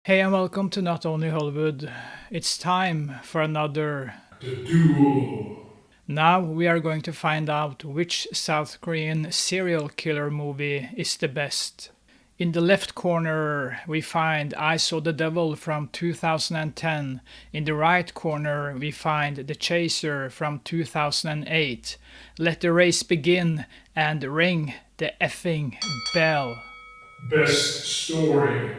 Hey and welcome to Not Only Hollywood. It's time for another. The Duel. Now we are going to find out which South Korean serial killer movie is the best. In the left corner, we find I Saw the Devil from 2010. In the right corner, we find The Chaser from 2008. Let the race begin and ring the effing bell. Best Story.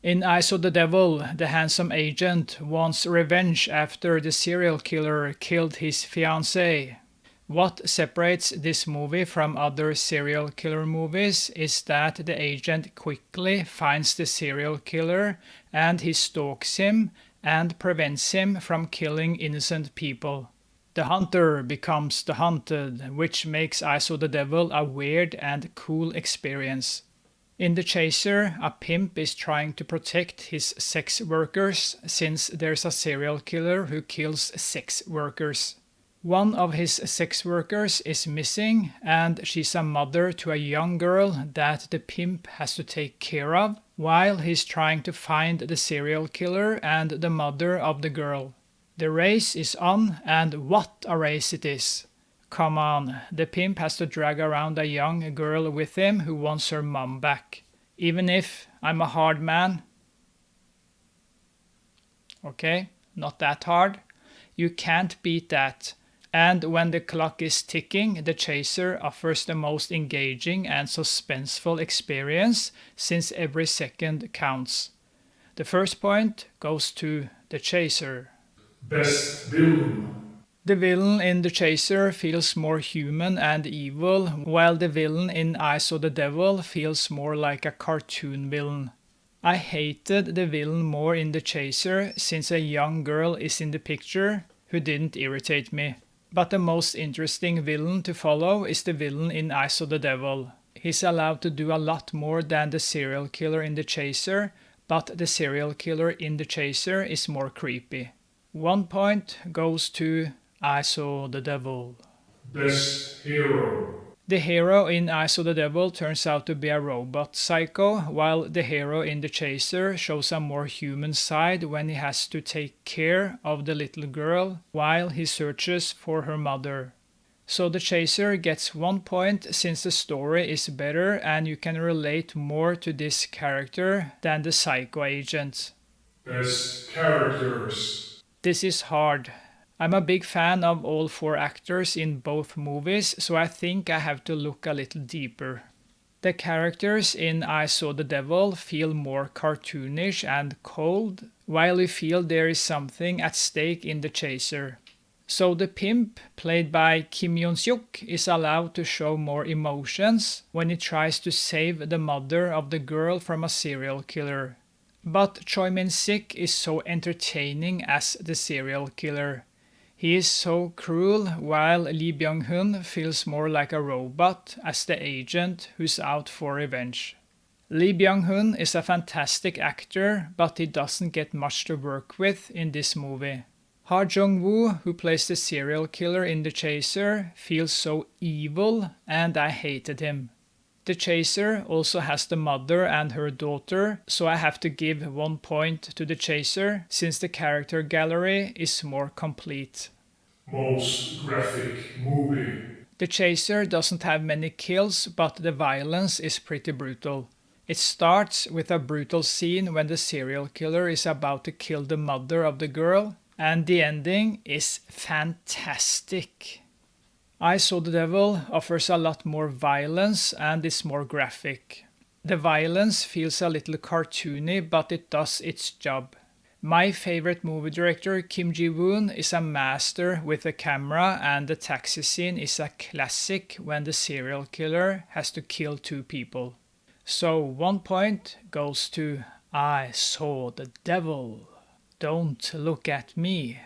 In I Saw the Devil, the handsome agent wants revenge after the serial killer killed his fiancée. What separates this movie from other serial killer movies is that the agent quickly finds the serial killer and he stalks him and prevents him from killing innocent people. The hunter becomes the hunted, which makes I Saw the Devil a weird and cool experience. In The Chaser, a pimp is trying to protect his sex workers since there's a serial killer who kills sex workers. One of his sex workers is missing, and she's a mother to a young girl that the pimp has to take care of, while he's trying to find the serial killer and the mother of the girl. The race is on, and what a race it is! Come on, the pimp has to drag around a young girl with him who wants her mom back. Even if I'm a hard man. Okay, not that hard. You can't beat that. And when the clock is ticking, the chaser offers the most engaging and suspenseful experience since every second counts. The first point goes to the chaser. Best Villain. The villain in The Chaser feels more human and evil, while the villain in I Saw the Devil feels more like a cartoon villain. I hated the villain more in The Chaser since a young girl is in the picture who didn't irritate me. But the most interesting villain to follow is the villain in I Saw the Devil. He's allowed to do a lot more than the serial killer in The Chaser, but the serial killer in The Chaser is more creepy. 1 point goes to I Saw the Devil. Best Hero. The hero in I Saw the Devil turns out to be a robot psycho, while the hero in The Chaser shows a more human side when he has to take care of the little girl while he searches for her mother. So The Chaser gets 1 point since the story is better and you can relate more to this character than the psycho agent. Best Characters. This is hard. I'm a big fan of all 4 actors in both movies, so I think I have to look a little deeper. The characters in I Saw the Devil feel more cartoonish and cold, while you feel there is something at stake in The Chaser. So the pimp, played by Kim Yoon-suk, is allowed to show more emotions when he tries to save the mother of the girl from a serial killer. But Choi Min-sik is so entertaining as the serial killer. He is so cruel, while Lee Byung-hun feels more like a robot as the agent who's out for revenge. Lee Byung-hun is a fantastic actor, but he doesn't get much to work with in this movie. Ha Jung-woo, who plays the serial killer in The Chaser, feels so evil, and I hated him. The Chaser also has the mother and her daughter, so I have to give 1 point to The Chaser since the character gallery is more complete. Most Graphic Movie. The Chaser doesn't have many kills, but the violence is pretty brutal. It starts with a brutal scene when the serial killer is about to kill the mother of the girl, and the ending is fantastic. I Saw the Devil offers a lot more violence and is more graphic. The violence feels a little cartoony, but it does its job. My favorite movie director, Kim Ji-woon, is a master with a camera, and the taxi scene is a classic when the serial killer has to kill 2 people. So 1 point goes to I Saw the Devil. Don't look at me,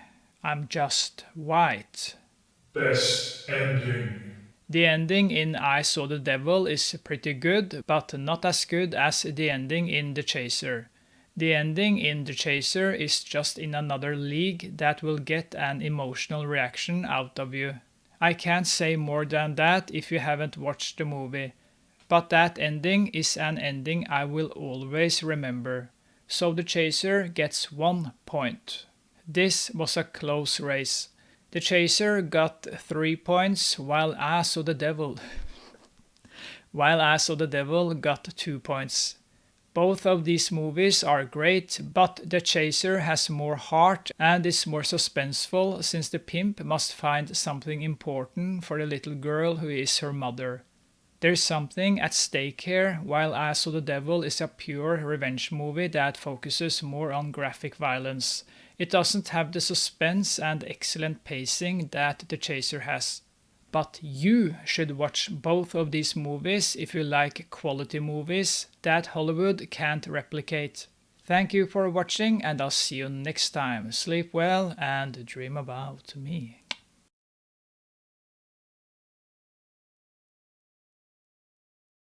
I'm just white. Best Ending. The ending in I Saw the Devil is pretty good, but not as good as the ending in The Chaser. The ending in The Chaser is just in another league that will get an emotional reaction out of you. I can't say more than that if you haven't watched the movie, but that ending is an ending I will always remember. so The Chaser gets 1 point. This was a close race. The Chaser got 3 points, while I Saw the Devil got 2 points. Both of these movies are great, but The Chaser has more heart and is more suspenseful since the pimp must find something important for the little girl who is her mother. There's something at stake here, while I Saw the Devil is a pure revenge movie that focuses more on graphic violence. It doesn't have the suspense and excellent pacing that The Chaser has. But you should watch both of these movies if you like quality movies that Hollywood can't replicate. Thank you for watching, and I'll see you next time. Sleep well and dream about me.